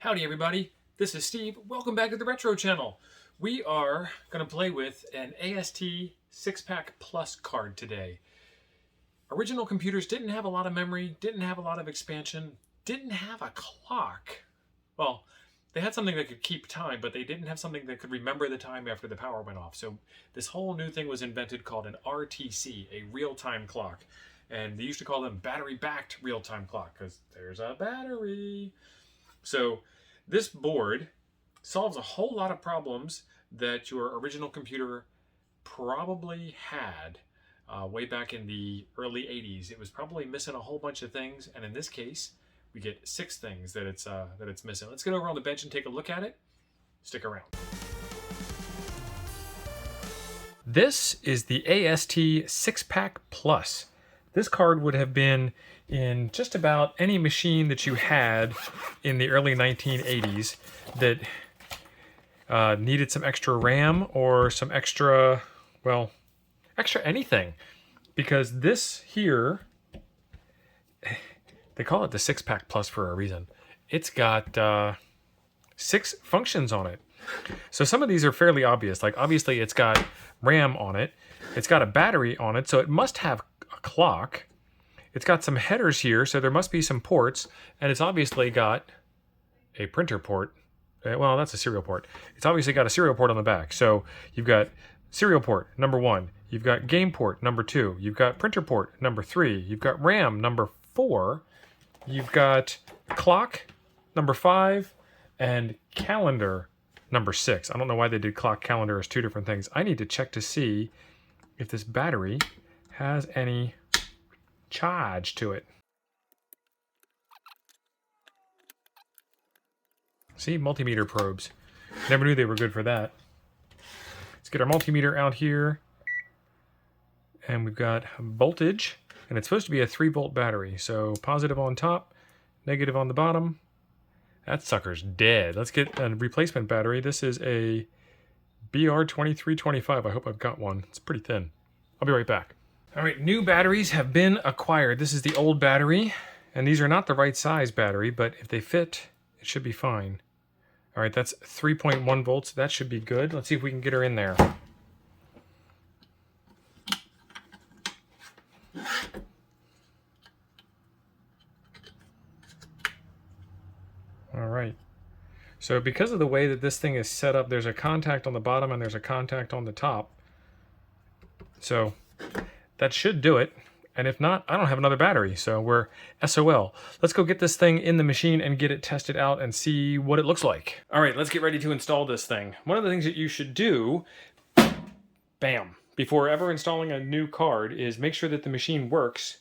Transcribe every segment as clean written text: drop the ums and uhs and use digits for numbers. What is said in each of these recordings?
Howdy everybody, this is Steve. Welcome back to the Retro Channel. We are going to play with an AST SixPack Plus card today. Original computers didn't have a lot of memory, didn't have a lot of expansion, didn't have a clock. Well, they had something that could keep time, but they didn't have something that could remember the time after the power went off. So this whole new thing was invented called an RTC, a real-time clock. And they used to call them battery-backed real-time clock because there's a battery. So this board solves a whole lot of problems that your original computer probably had way back in the early 80s. It was probably missing a whole bunch of things, and in this case, we get 6 things that it's missing. Let's get over on the bench and take a look at it. Stick around. This is the AST SixPack Plus. This card would have been in just about any machine that you had in the early 1980s that needed some extra RAM or some extra, well, extra anything. Because this here, they call it the SixPack Plus for a reason. It's got 6 functions on it. So some of these are fairly obvious. Like obviously it's got RAM on it. It's got a battery on it, so it must have a clock. It's got some headers here, so there must be some ports, and it's obviously got a printer port. Well, that's a serial port. It's obviously got a serial port on the back. So you've got serial port, number 1. You've got game port, number 2. You've got printer port, number 3. You've got RAM, number 4. You've got clock, number 5, and calendar, number 6. I don't know why they did clock, calendar as 2 different things. I need to check to see if this battery has any charge to it. See, multimeter probes. Never knew they were good for that. Let's get our multimeter out here. And we've got voltage, and it's supposed to be a 3-volt battery. So positive on top, negative on the bottom. That sucker's dead. Let's get a replacement battery. This is a BR2325. I hope I've got one. It's pretty thin. I'll be right back. All right, new batteries have been acquired. This is the old battery, and these are not the right size battery, but if they fit, it should be fine. All right, that's 3.1 volts. That should be good. Let's see if we can get her in there. All right. So because of the way that this thing is set up, there's a contact on the bottom and there's a contact on the top. So that should do it. And if not, I don't have another battery, so we're SOL. Let's go get this thing in the machine and get it tested out and see what it looks like. All right, let's get ready to install this thing. One of the things that you should do, bam, before ever installing a new card is make sure that the machine works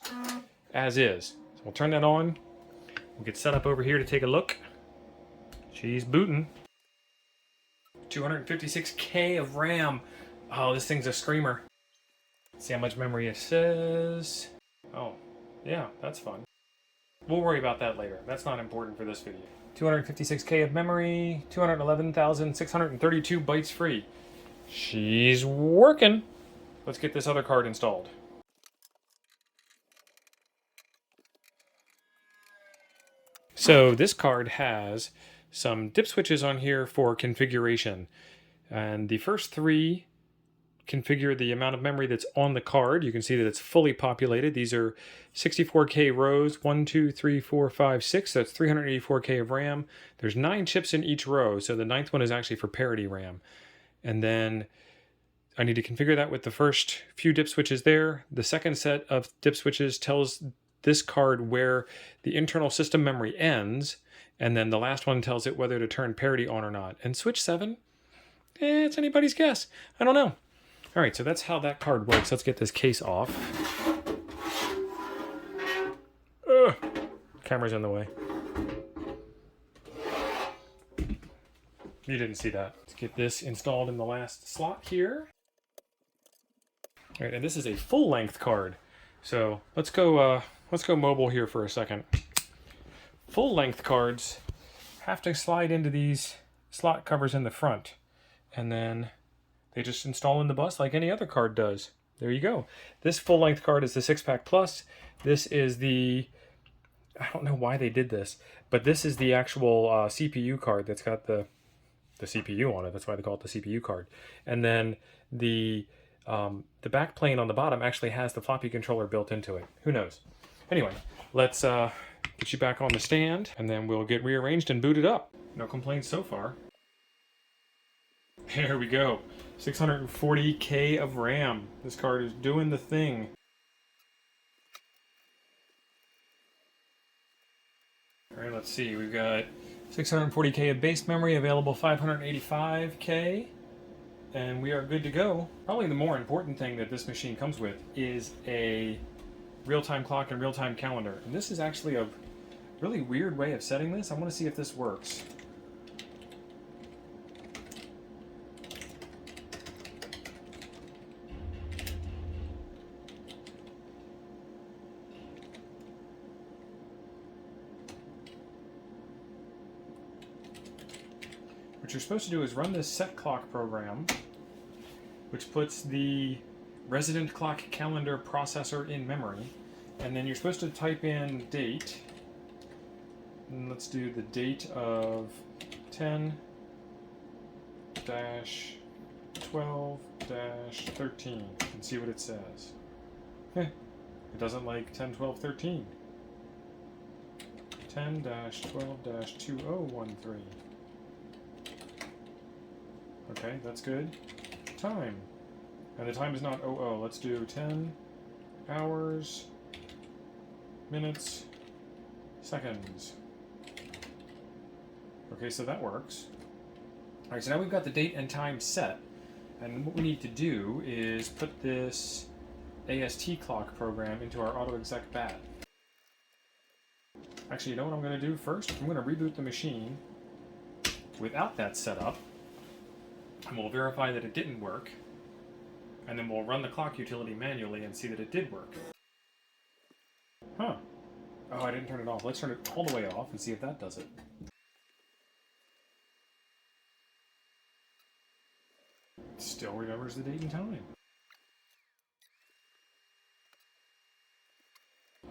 as is. So we'll turn that on. We'll get set up over here to take a look. She's booting. 256K of RAM. Oh, this thing's a screamer. See how much memory it says. Oh, yeah, that's fun. We'll worry about that later. That's not important for this video. 256K of memory, 211,632 bytes free. She's working. Let's get this other card installed. So this card has some dip switches on here for configuration. And the first 3 configure the amount of memory that's on the card. You can see that it's fully populated. These are 64K rows, 1, 2, 3, 4, 5, 6. That's 384K of RAM. There's 9 chips in each row, so the 9th one is actually for parity RAM. And then I need to configure that with the first few dip switches there. The second set of dip switches tells this card where the internal system memory ends, and then the last one tells it whether to turn parity on or not. And switch 7, it's anybody's guess. I don't know. All right, so that's how that card works. Let's get this case off. Ugh. Camera's in the way. You didn't see that. Let's get this installed in the last slot here. All right, and this is a full-length card. So let's go mobile here for a second. Full-length cards have to slide into these slot covers in the front, and then they just install in the bus like any other card does. There you go. This full-length card is the SixPack Plus. This is the I don't know why they did this. But this is the actual CPU card that's got the CPU on it. That's why they call it the CPU card. And then the back plane on the bottom actually has the floppy controller built into it. Who knows? Anyway, let's get you back on the stand, and then we'll get rearranged and booted up. No complaints so far. There we go. 640K of RAM. This card is doing the thing. All right, let's see. We've got 640K of base memory, available 585K, and we are good to go. Probably the more important thing that this machine comes with is a real-time clock and real-time calendar. And this is actually a really weird way of setting this. I want to see if this works. What you're supposed to do is run this set clock program, which puts the resident clock calendar processor in memory, and then you're supposed to type in date, and let's do the date of 10-12-13 and see what it says. It doesn't like 10-12-13. 10-12-2013. Okay, that's good. Time. And the time is not 00. Let's do 10 hours, minutes, seconds. Okay, so that works. Alright, so now we've got the date and time set. And what we need to do is put this AST clock program into our AutoExec bat. Actually, you know what I'm going to do first? I'm going to reboot the machine without that set up. And we'll verify that it didn't work, and then we'll run the clock utility manually and see that it did work. Huh. Oh, I didn't turn it off. Let's turn it all the way off and see if that does it. It still remembers the date and time.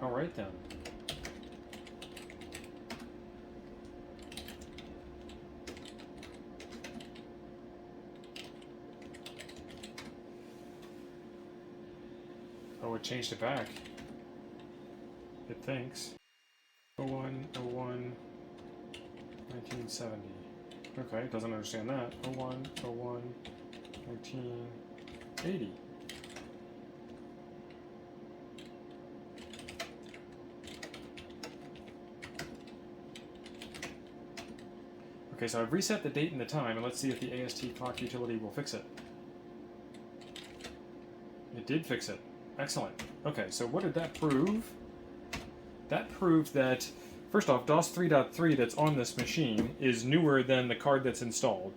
Alright then. Oh, it changed it back. It thinks. 1970. Okay, it doesn't understand that. 1980. Okay, so I've reset the date and the time, and let's see if the AST clock utility will fix it. It did fix it. Excellent. Okay, so what did that prove? That proved that, first off, DOS 3.3 that's on this machine is newer than the card that's installed.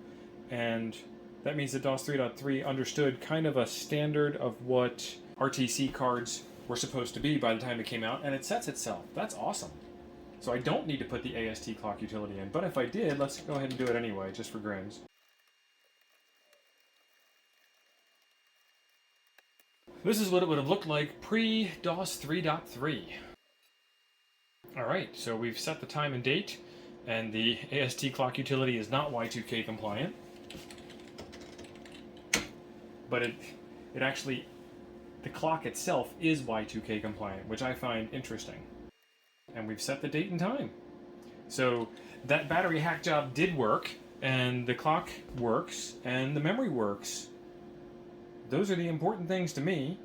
And that means that DOS 3.3 understood kind of a standard of what RTC cards were supposed to be by the time it came out, and it sets itself. That's awesome. So I don't need to put the AST clock utility in, but if I did, let's go ahead and do it anyway, just for grins. This is what it would have looked like pre-DOS 3.3. Alright, so we've set the time and date, and the AST clock utility is not Y2K compliant. But it actually, the clock itself is Y2K compliant, which I find interesting. And we've set the date and time. So that battery hack job did work, and the clock works, and the memory works. Those are the important things to me,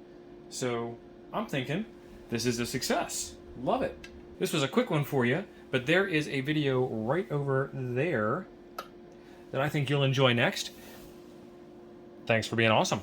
so I'm thinking this is a success. Love it. This was a quick one for you, but there is a video right over there that I think you'll enjoy next. Thanks for being awesome.